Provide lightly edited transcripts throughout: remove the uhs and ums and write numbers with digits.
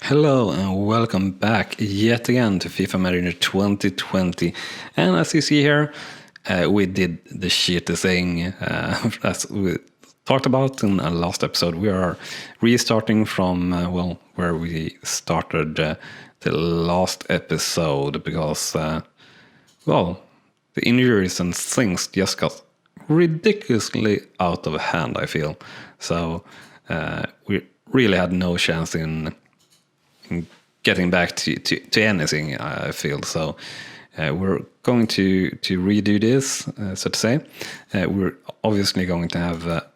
Hello and welcome back yet again to FIFA Manager 2020. And as you see here, we did the shitty thing as we talked about in the last episode. We are restarting from, where we started the last episode because, the injuries and things just got ridiculously out of hand, I feel. So we really had no chance in getting back to anything, I feel. So we're going to redo this, so to say. We're obviously going to have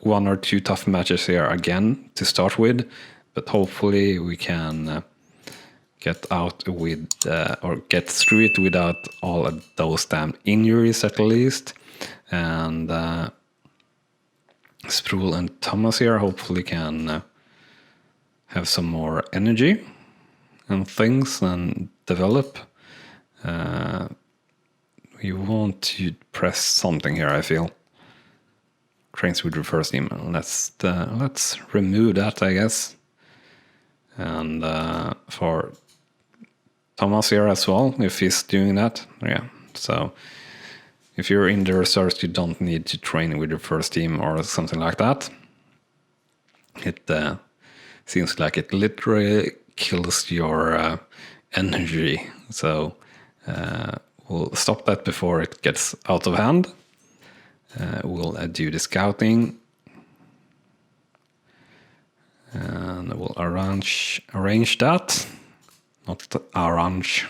one or two tough matches here again to start with, but hopefully we can get out with or get through it without all of those damn injuries at least. And Sproul and Thomas here hopefully can have some more energy and things and develop. We want to press something here, I feel. Trains with reverse team. Let's remove that, I guess. And for Thomas here as well, if he's doing that. Yeah, so if you're in the reserves, you don't need to train with your first team or something like that. It seems like it literally kills your energy. So we'll stop that before it gets out of hand. We'll do the scouting. And we'll arrange that. Not arrange.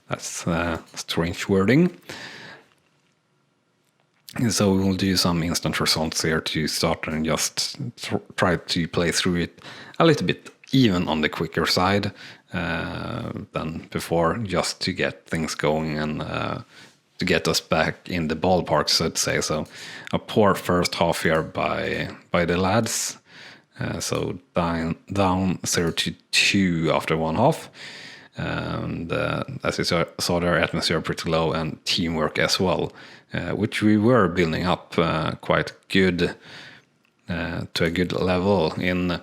That's strange wording. So we will do some instant results here to start and just try to play through it a little bit even on the quicker side than before, just to get things going and to get us back in the ballpark, so to say. So a poor first half here by the lads. So down 0-2 after one half. And as you saw there, atmosphere pretty low and teamwork as well, which we were building up quite good to a good level in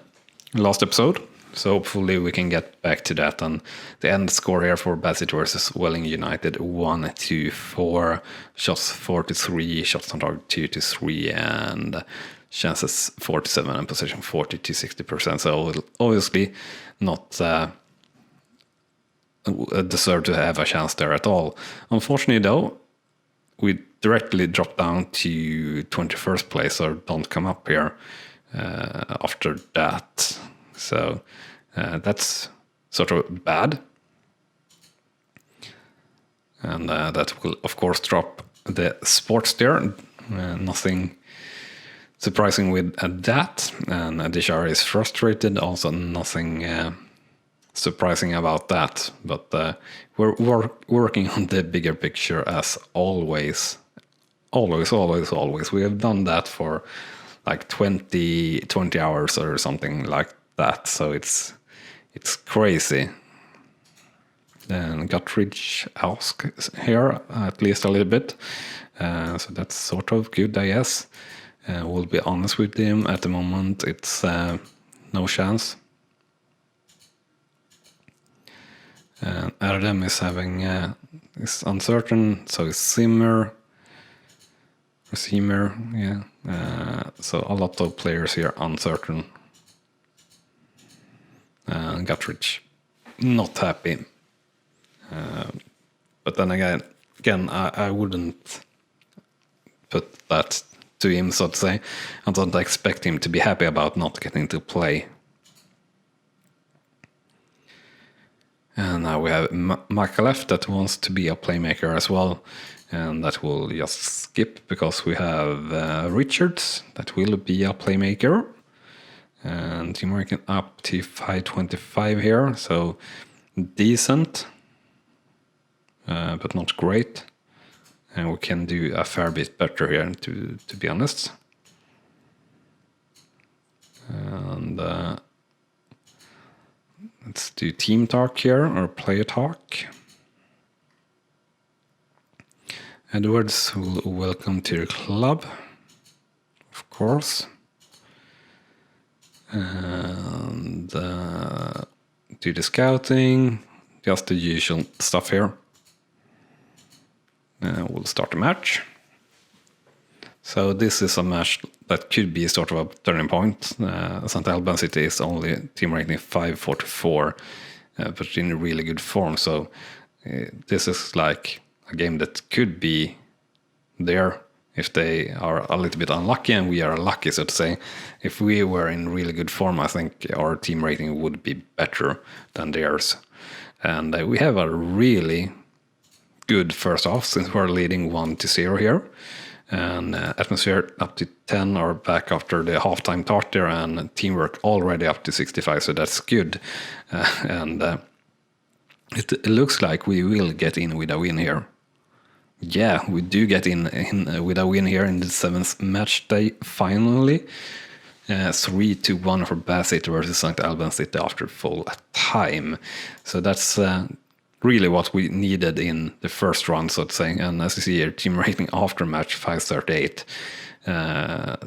last episode. So hopefully we can get back to that. And the end score here for Bassett versus Welling United 1-4, shots 43, shots on target 2-3, and chances 47 and possession 40-60%. So obviously not deserve to have a chance there at all. Unfortunately though, we directly drop down to 21st place or don't come up here after that. So that's sort of bad. And that will of course drop the sports there. Nothing surprising with that. And Dishar is frustrated, also nothing surprising about that, but we're working on the bigger picture as always. We have done that for like 20 hours or something like that, so it's crazy. And Guttridge asks here at least a little bit, so that's sort of good, I guess. We'll be honest with him, at the moment it's no chance. Erdem is having is uncertain, so is Zimmer, yeah. So a lot of players here uncertain. Guttridge not happy. But then again, I wouldn't put that to him, so to say. I don't expect him to be happy about not getting to play. And now we have Makalef that wants to be a playmaker as well. And that will just skip because we have Richards that will be a playmaker. And team working up to 525 here. So decent, but not great. And we can do a fair bit better here, to be honest. And let's do team talk here, or player talk. Edwards will welcome to the club, of course. And do the scouting, just the usual stuff here. We'll start the match. So this is a match that could be sort of a turning point. St. Albans City is only team rating 544, but in really good form. So this is like a game that could be there if they are a little bit unlucky and we are lucky, so to say. If we were in really good form, I think our team rating would be better than theirs. And we have a really good first half since we're leading 1-0 here. And atmosphere up to 10 are back after the halftime start there, and teamwork already up to 65, so that's good. It looks like we will get in with a win here. Yeah, we do get in with a win here in the 7th match day finally. 3-1 for Bath City versus St. Albans City after full time. So that's really what we needed in the first round, so to say. And as you see here, team rating after match 538,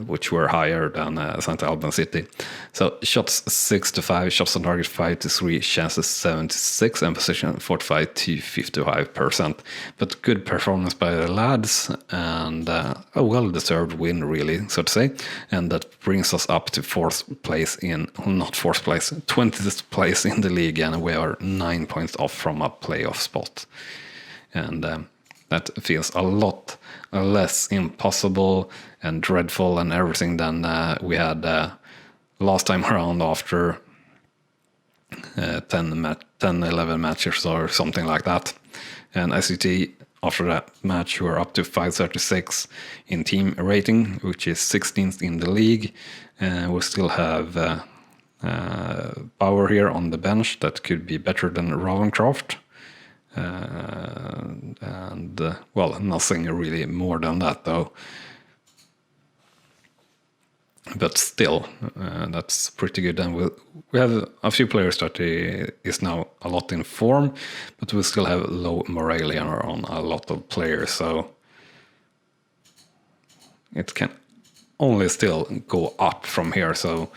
which were higher than St. Albans City. So shots 6-5, shots on target 5-3, chances 76, and position 45 to 55%. But good performance by the lads, and a well-deserved win, really, so to say. And that brings us up to 20th place in the league, and we are 9 points off from a playoff spot. And that feels a lot less impossible and dreadful and everything than we had last time around after 10-11 matches or something like that. And as you see, after that match, we're up to 536 in team rating, which is 16th in the league. We still have Power here on the bench that could be better than Rawlsowgaming. Well, nothing really more than that, though. But still, that's pretty good. And we have a few players that is now a lot in form, but we still have low morale on a lot of players. So it can only still go up from here. So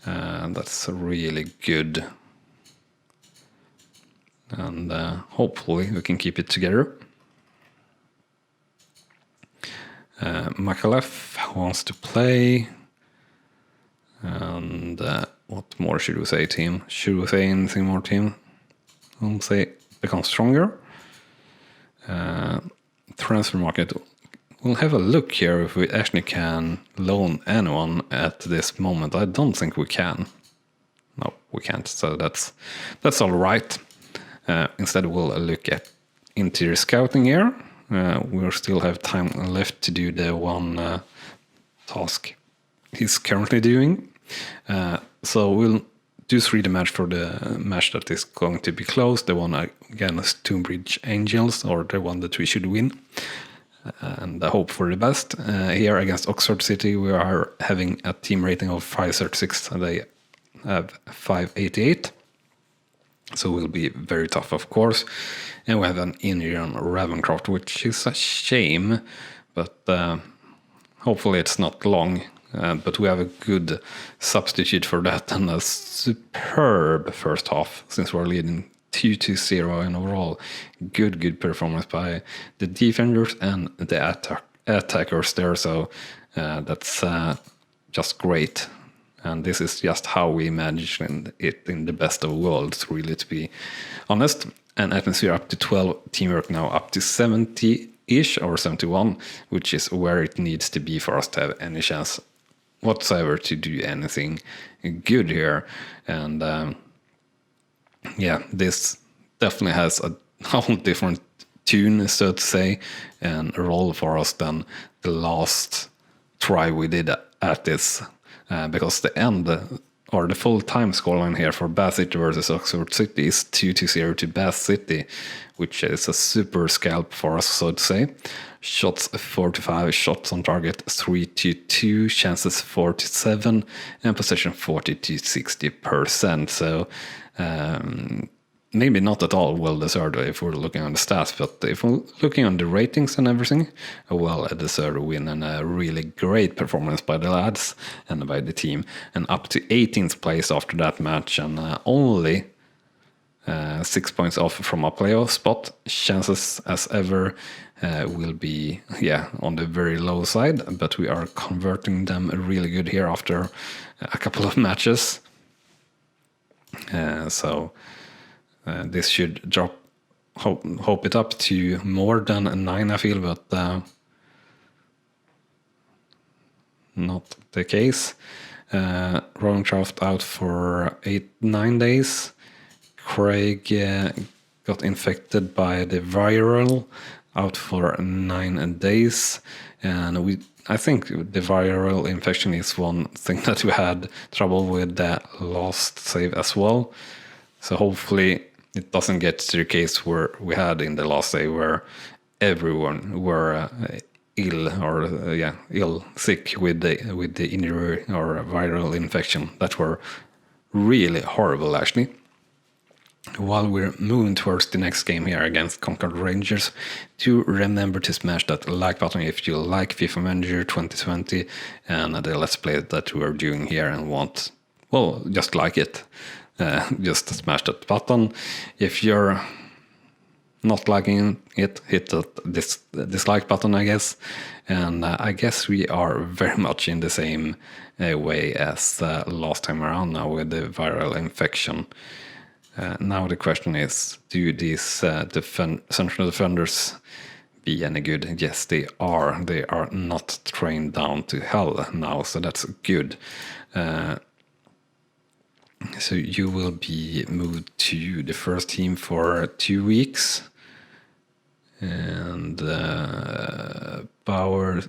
that's really good. And hopefully we can keep it together. Makalef wants to play. And what more should we say, team? Should we say anything more, team? I'll say become stronger. Transfer market. We'll have a look here if we actually can loan anyone at this moment. I don't think we can. No, we can't. So that's all right. Instead, we'll look at interior scouting here. We still have time left to do the one task he's currently doing. So we'll just read the match for the match that is going to be close. The one against Tunbridge Angels, or the one that we should win. And I hope for the best. Here against Oxford City, we are having a team rating of 536, and they have 588. So it will be very tough, of course. And we have an injury on Ravenscroft, which is a shame, but hopefully it's not long. But we have a good substitute for that, and a superb first half since we're leading 2-0 in overall. Good performance by the defenders and the attackers there. So that's just great. And this is just how we manage it in the best of worlds, really, to be honest. And atmosphere up to 12, teamwork now up to 70-ish or 71, which is where it needs to be for us to have any chance whatsoever to do anything good here. And yeah, this definitely has a whole different tune, so to say, and role for us than the last try we did at this. Because the end, or the full-time scoreline here for Bath City versus Oxford City is 2-0 to Bath City, which is a super scalp for us, so to say. Shots 45, shots on target 3-2, chances 47, and possession 40-60%. So maybe not at all well-deserved if we're looking on the stats, but if we're looking on the ratings and everything, a well-deserved win and a really great performance by the lads and by the team. And up to 18th place after that match, and only 6 points off from a playoff spot. Chances as ever will be on the very low side, but we are converting them really good here after a couple of matches. So this should drop, hope it up to more than a 9, I feel, but not the case. Roncraft out for 8-9 days. Craig got infected by the viral, out for 9 days, and I think the viral infection is one thing that we had trouble with the last save as well. So hopefully it doesn't get to the case where we had in the last save where everyone were sick with the injury or viral infection. That were really horrible, actually. While we're moving towards the next game here against Concord Rangers, do remember to smash that like button if you like FIFA Manager 2020 and the Let's Play that we're doing here and want, well, just like it. Just smash that button. If you're not liking it, hit this dislike button, I guess. And I guess we are very much in the same way as last time around now with the viral infection. Now the question is, do these central defenders be any good? Yes, they are. They are not trained down to hell now, so that's good. So you will be moved to the first team for 2 weeks. And Bauer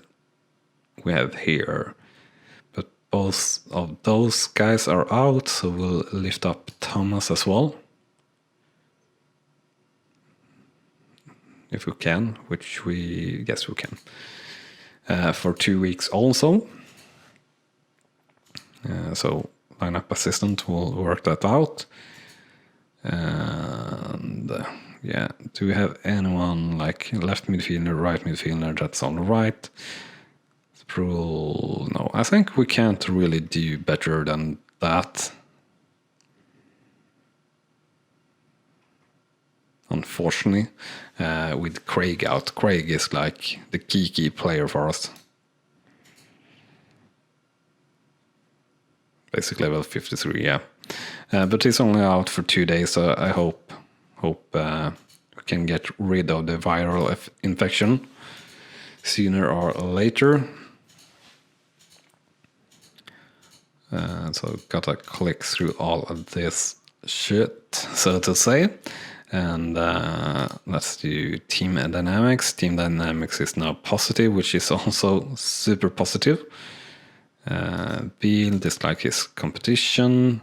we have here. But both of those guys are out, so we'll lift up Thomas as well. If we can, which yes we can. For 2 weeks also. So lineup assistant will work that out. And do we have anyone like left midfielder, right midfielder that's on the right? No, I think we can't really do better than that. Unfortunately, with Craig out. Craig is like the key player for us. Basic level 53, yeah. But he's only out for 2 days, so I hope we can get rid of the viral infection sooner or later. So gotta click through all of this shit, so to say. And let's do team dynamics. Team dynamics is now positive, which is also super positive. Beal dislike his competition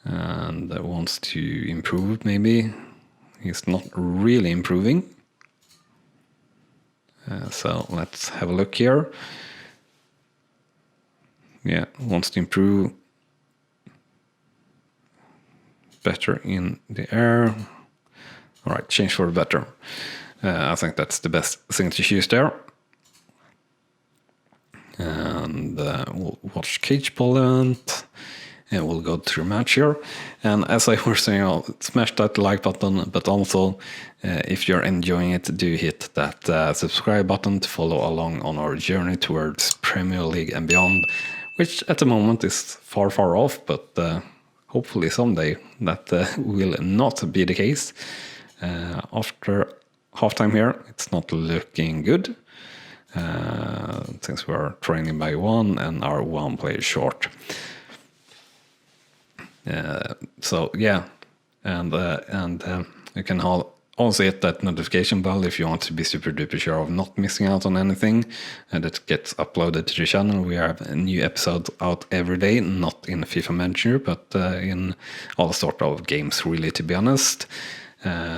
and wants to improve, maybe. He's not really improving. So let's have a look here. Yeah, wants to improve. Better in the air. All right, change for the better. I think that's the best thing to choose there. And we'll watch Cage Ball event. And we'll go through match here. And as I was saying, I'll smash that like button, but also if you're enjoying it, do hit that subscribe button to follow along on our journey towards Premier League and beyond, which at the moment is far off, but hopefully someday that will not be the case. After halftime here, it's not looking good, since we're training by one and are 1 player short. So yeah, and you can also hit that notification bell if you want to be super duper sure of not missing out on anything that gets uploaded to the channel. We have a new episode out every day, not in FIFA Manager, but in all sort of games, really, to be honest.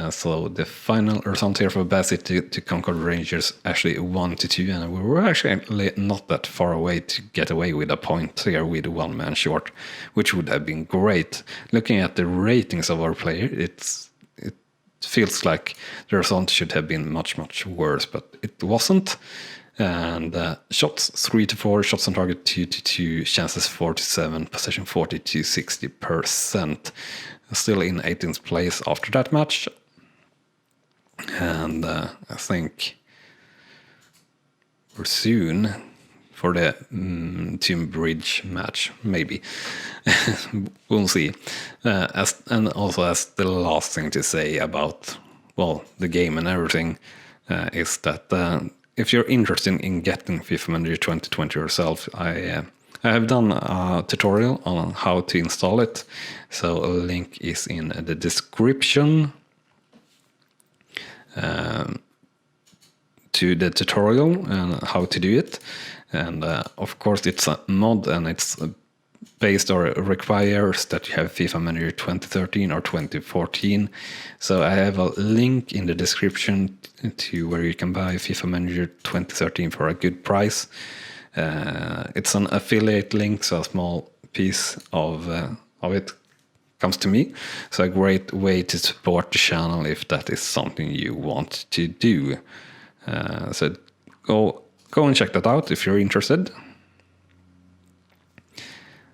So the final result here for Bath City to Concord Rangers actually 1-2, and we were actually not that far away to get away with a point here with 1 man short, which would have been great. Looking at the ratings of our player, it feels like the result should have been much worse, but it wasn't. And shots 3 to 4, shots on target 2 to 2, chances 4 to 7, possession 40 to 60%. Still in 18th place after that match. And I think we're soon for the Team Bridge match, maybe. We'll see. And also, as the last thing to say about, well, the game and everything, is that if you're interested in getting FIFA Manager 2020 yourself, I have done a tutorial on how to install it, so a link is in the description to the tutorial and how to do it. And of course it's a mod, and it's based or requires that you have FIFA Manager 2013 or 2014. So I have a link in the description to where you can buy FIFA Manager 2013 for a good price. It's an affiliate link, so a small piece of it comes to me. So a great way to support the channel if that is something you want to do. So go and check that out if you're interested.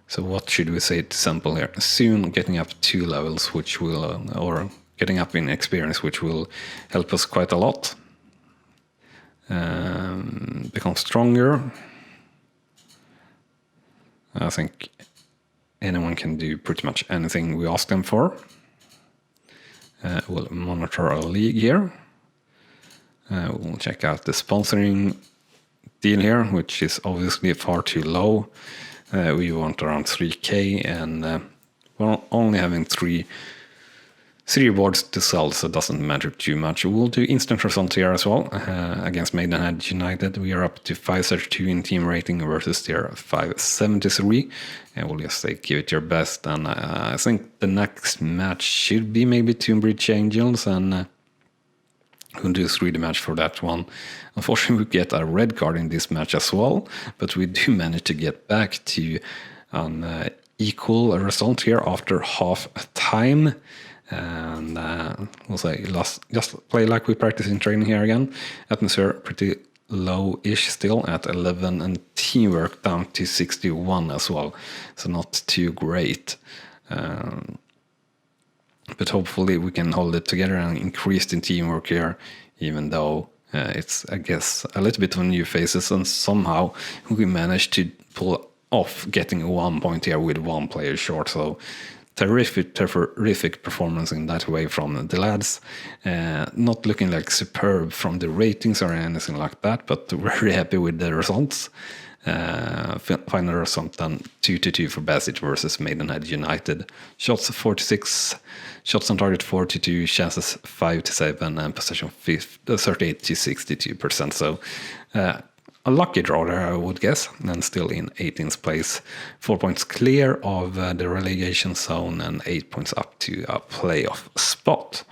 So what should we say to sample here? Soon getting up 2 levels, which will, or getting up in experience, which will help us quite a lot. Become stronger. I think anyone can do pretty much anything we ask them for. We'll monitor our league here. We'll check out the sponsoring deal here, which is obviously far too low. We want around 3k, and we're only having three boards to sell, so it doesn't matter too much. We'll do instant results here as well. Against Maidenhead United, we are up to 532 in team rating versus their 573. And we'll just say give it your best. And I think the next match should be maybe Tomb Bridge Angels, and we'll do a 3D match for that one. Unfortunately, we get a red card in this match as well, but we do manage to get back to an equal result here after half time. And we'll say just play like we practice in training here again. Atmosphere pretty low-ish still at 11, and teamwork down to 61 as well, so not too great. But hopefully we can hold it together and increase the teamwork here, even though it's, I guess, a little bit of new faces, and somehow we managed to pull off getting 1 point here with 1 player short. So terrific performance in that way from the lads. Not looking like superb from the ratings or anything like that, but very happy with the results. Final result done 2-2 for Bassett versus Maidenhead United. Shots 46, shots on target 42, chances 5 to 7, and possession 38 to 62%. So a lucky draw there, I would guess, and still in 18th place. 4 points clear of the relegation zone and 8 points up to a playoff spot.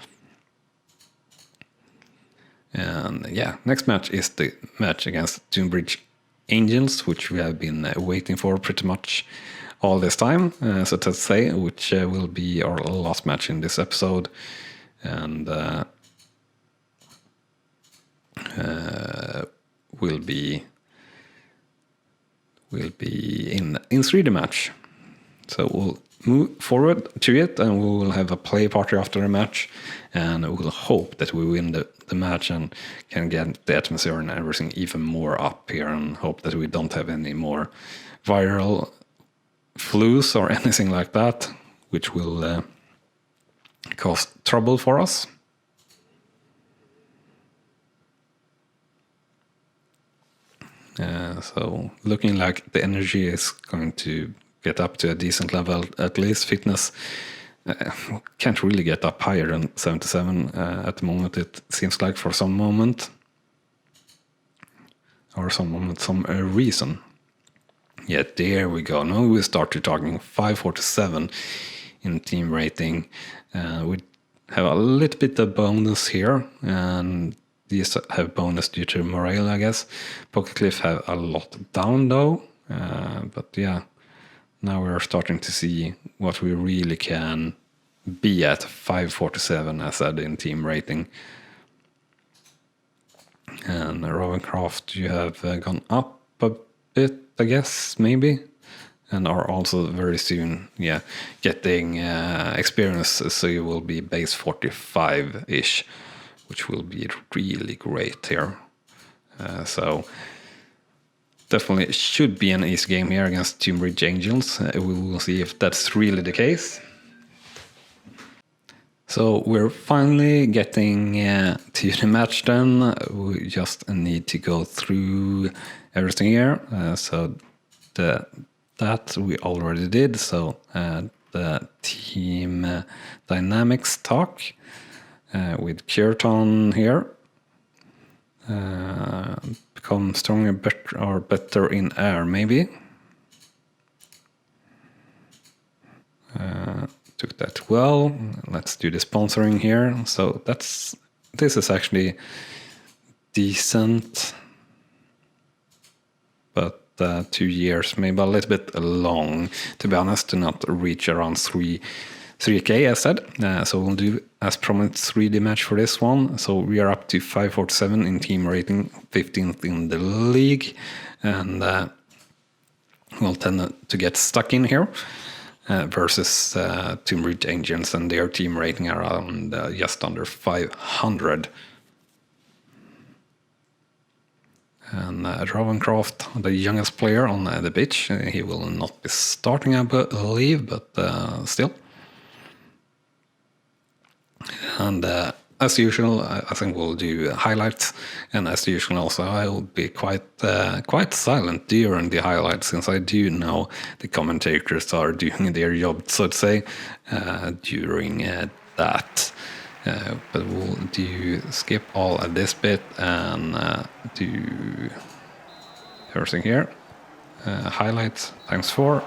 And yeah, next match is the match against Tomb Bridge Angels, which we have been waiting for pretty much all this time, so to say, which will be our last match in this episode. And will be in 3D match. So we'll move forward to it, and we will have a play party after the match, and we'll hope that we win the match and can get the atmosphere and everything even more up here, and hope that we don't have any more viral flus or anything like that, which will cause trouble for us. So looking like the energy is going to get up to a decent level, at least. Fitness can't really get up higher than 77 at the moment, it seems like, for some moment. Or some reason. Yeah, there we go. Now we start to talking 547 in team rating. We have a little bit of bonus here, and these have bonus due to morale, I guess. Pocket Cliff have a lot down though, but yeah, now we're starting to see what we really can be at. 547, as said, in team rating. And Rawslowgaming, you have gone up a bit, I guess, maybe, and are also very soon, yeah, getting experience, so you will be base 45-ish, which will be really great here. So definitely should be an easy game here against Tomb Ridge Angels. We will see if that's really the case. So we're finally getting to the match then. We just need to go through everything here. So that we already did. So the team dynamics talk with Kirtan here. Become stronger, better in air, maybe. Took that well. Let's do the sponsoring here. So this is actually decent, but 2 years, maybe a little bit long, to be honest, to not reach around 3K as said. So we'll do as promised 3D match for this one. So we are up to 547 in team rating, 15th in the league, and we'll tend to get stuck in here. Versus Tomb Ridge Angels and their team rating around just under 500. And Rawslowgaming, the youngest player on the pitch, he will not be starting, I believe, but still. And as usual, I think we'll do highlights, and as usual also I will be quite silent during the highlights, since I do know the commentators are doing their job, so to say, during that. But we'll do skip all of this bit and do everything here. Highlights ×4.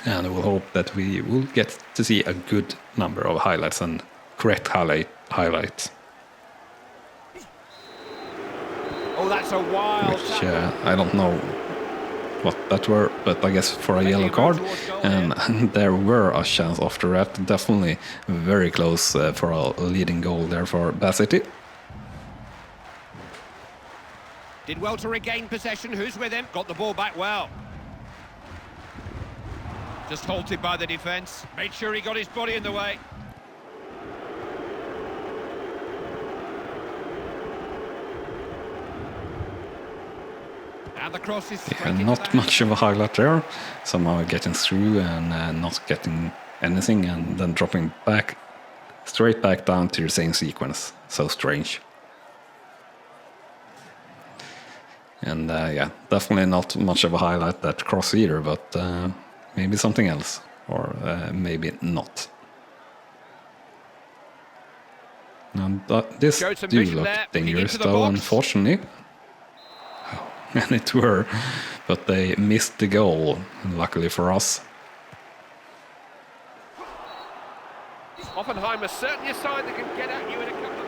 And we'll hope that we will get to see a good number of highlights and correct highlights. Oh, that's a wild. Which I don't know what that were, but I guess for a yellow card, and there were a chance after that. Definitely very close for a leading goal there for Bath City. Did well to regain possession. Who's with him? Got the ball back well. Just halted by the defence. Made sure he got his body in the way. And the cross is not much of a highlight there. Somehow getting through and not getting anything, and then dropping back, straight back down to the same sequence. So strange. And yeah, definitely not much of a highlight, that cross either, but maybe something else, or maybe not. And this do look dangerous though, unfortunately. And it were, but they missed the goal, luckily for us. Oppenheimer's certainly a side that can get at you in a couple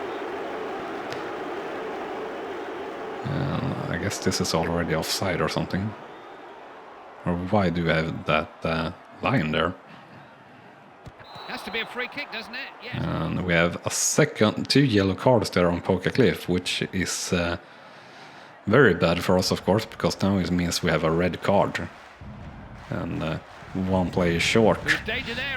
of... I guess this is already offside or something. Or why do we have that line there? Has to be a free kick, doesn't it? Yes. And we have two yellow cards there on Poker Cliff, which is very bad for us, of course, because now it means we have a red card. And one player short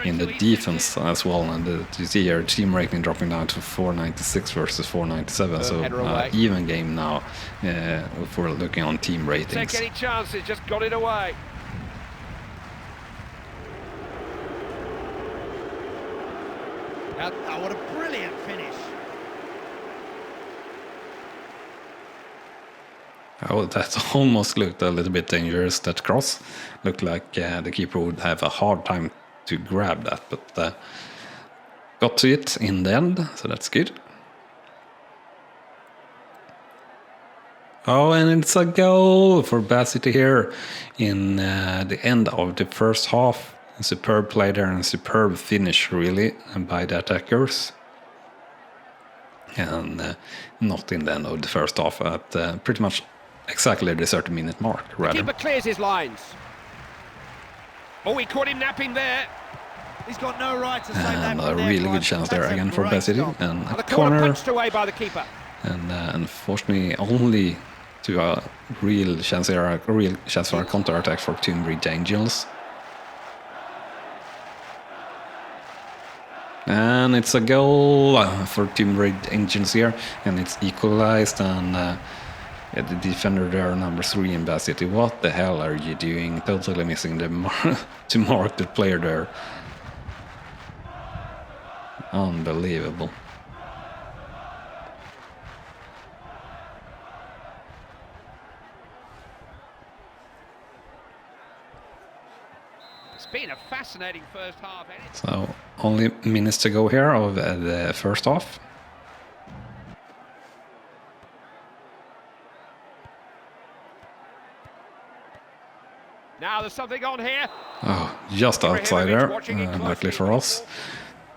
in the defense as well. And you see here, team rating dropping down to 496 versus 497. So even game now, if we're looking on team ratings. Take any chances, just got it away. Oh, what a brilliant finish. Oh, that almost looked a little bit dangerous, that cross. Looked like the keeper would have a hard time to grab that, but got to it in the end, so that's good. Oh, and it's a goal for Bath City here in the end of the first half. A superb play there and superb finish, really, by the attackers. And not in the end of the first half, at pretty much exactly the 30-minute mark, rather. The keeper clears his lines. Oh, he caught him napping there. He's got no right to say that. And a really good chance there again for Bath City. And a The corner punched away by the keeper. And unfortunately, only to a real chance for a counter-attack for Tomb Bridge Angels. And it's a goal for Tomb Bridge Angels here, and it's equalized. And yeah, the defender there, number 3 in Bath City. What the hell are you doing? Totally missing the to mark the player there. Unbelievable. It's been a fascinating first half. So only minutes to go here of the first half. Now there's something on here. Oh, just outside there, luckily for us.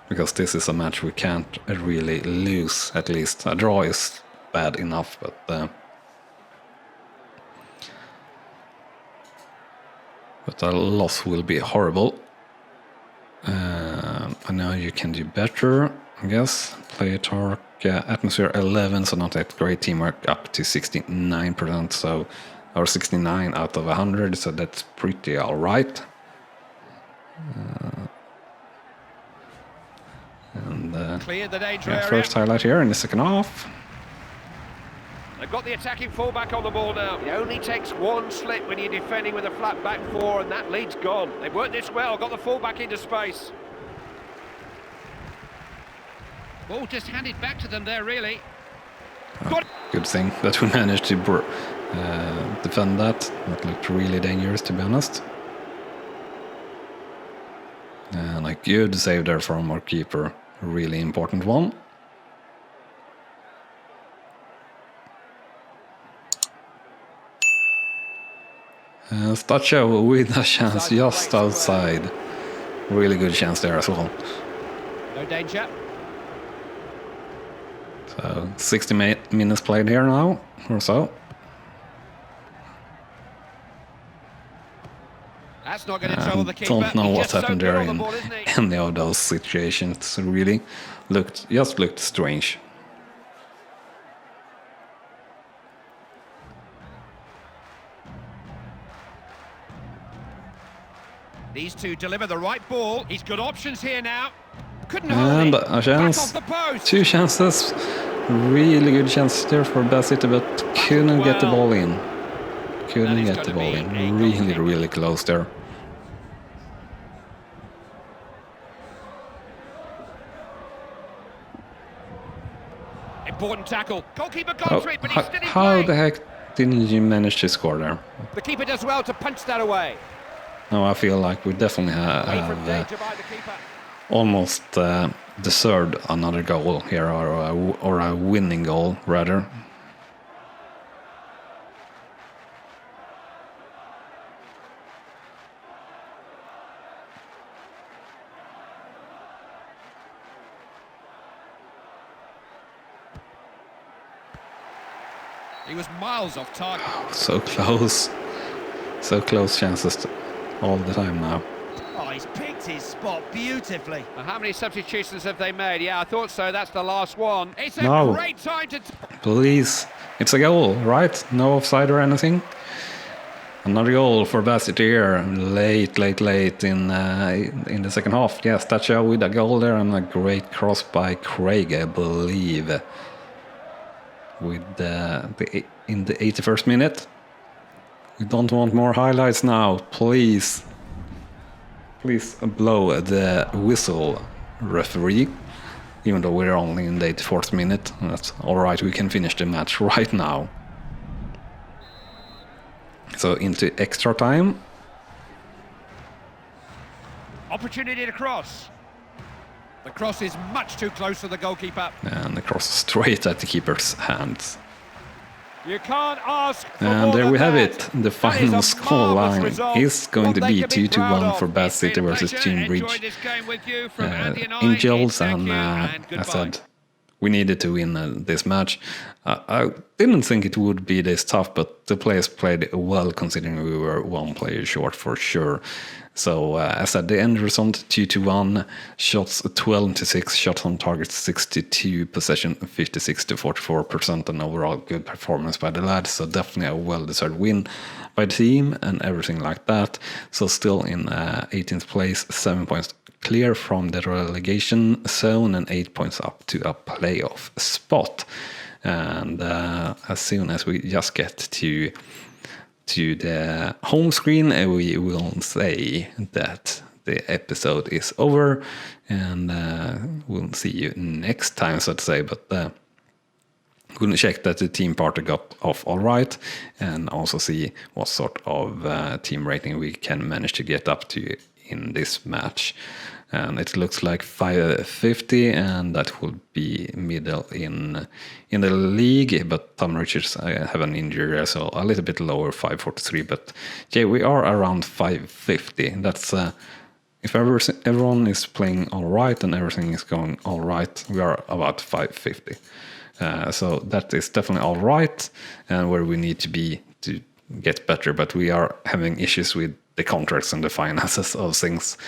Because this is a match we can't really lose, at least. A draw is bad enough, but a loss will be horrible. I know you can do better, I guess. Play torque, atmosphere 11, so not that great. Teamwork up to 69%, so or 69 out of 100, so that's pretty alright. And Cleared the danger yeah, area. first highlight here in the second half. They've got the attacking fullback on the ball now. It only takes one slip when you're defending with a flat back four, and that lead's gone. They've worked this well, got the fullback into space. Ball just handed back to them there, really. Oh, good thing that we managed to defend that. That looked really dangerous, to be honest. And a good save there from our keeper. A really important one. Stacho with a chance just outside. Really good chance there as well. No danger. So 60 minutes played here now, or so. That's not going to trouble the keeper. Don't know He's what just so happened good there on the in ball, isn't he? any of those situations. Really looked strange. These two deliver the right ball. He's got options here now. Couldn't hold And it. a chance. Back off the post. 2 chances. Really good chance there for Bath City, but couldn't get the ball in. Couldn't get the ball in. Really close there. Important tackle. Goalkeeper got to it, but he's still in How play. the heck didn't you manage to score there? The keeper does well to punch that away. No, I feel like we definitely Away from have danger by the keeper. almost deserved another goal here, or a winning goal, rather. He was miles off target. So close. So close chances all the time now. Oh, he's picked his spot beautifully. Now, how many substitutions have they made? Yeah, I thought so. That's the last one. It's a No. great time to... Please. It's a goal, right? No offside or anything. Another goal for Bath City here. Late in the second half. Yes, Stacho with a goal there and a great cross by Craig, I believe. With in the 81st minute. We don't want more highlights now, please. Please blow the whistle, referee. Even though we're only in the 84th minute. That's alright, we can finish the match right now. So into extra time. Opportunity to cross. The cross is much too close to the goalkeeper. And the cross straight at the keeper's hands. You can't ask for And more there than we have that. it. The That final is a score marvellous line result. is going to One be they can 2-1 proud for of. Bath It's City been a versus pleasure Team enjoying Bridge this game with you from Andy and I. Angels. Thank And you I goodbye. said we needed to win this match. I didn't think it would be this tough, but the players played well considering we were one player short for sure. So as at the end result, 2-1, shots 12-6, shots on target 62, possession 56-44%, and overall good performance by the lads. So definitely a well-deserved win by the team and everything like that. So still in 18th place, 7 points clear from the relegation zone and 8 points up to a playoff spot. And as soon as we just get to the home screen, we will say that the episode is over, and we'll see you next time, so to say. But we'll check that the team party got off all right, and also see what sort of team rating we can manage to get up to in this match. And it looks like 550, and that will be middle in the league. But Tom Richards have an injury, so a little bit lower, 543. But yeah, we are around 550. That's if everyone is playing all right and everything is going all right, we are about 550. So that is definitely all right, and where we need to be to get better. But we are having issues with the contracts and the finances of things,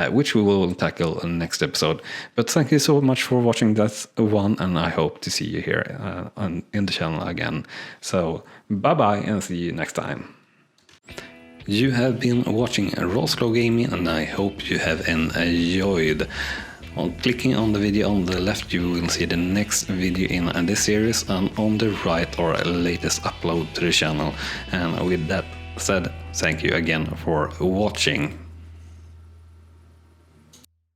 which we will tackle in the next episode. But thank you so much for watching that one, and I hope to see you here in the channel again. So bye bye, and see you next time. You have been watching Rawslowgaming, and I hope you have enjoyed. On clicking on the video on the left, you will see the next video in this series, and on the right our latest upload to the channel. And with that said, thank you again for watching.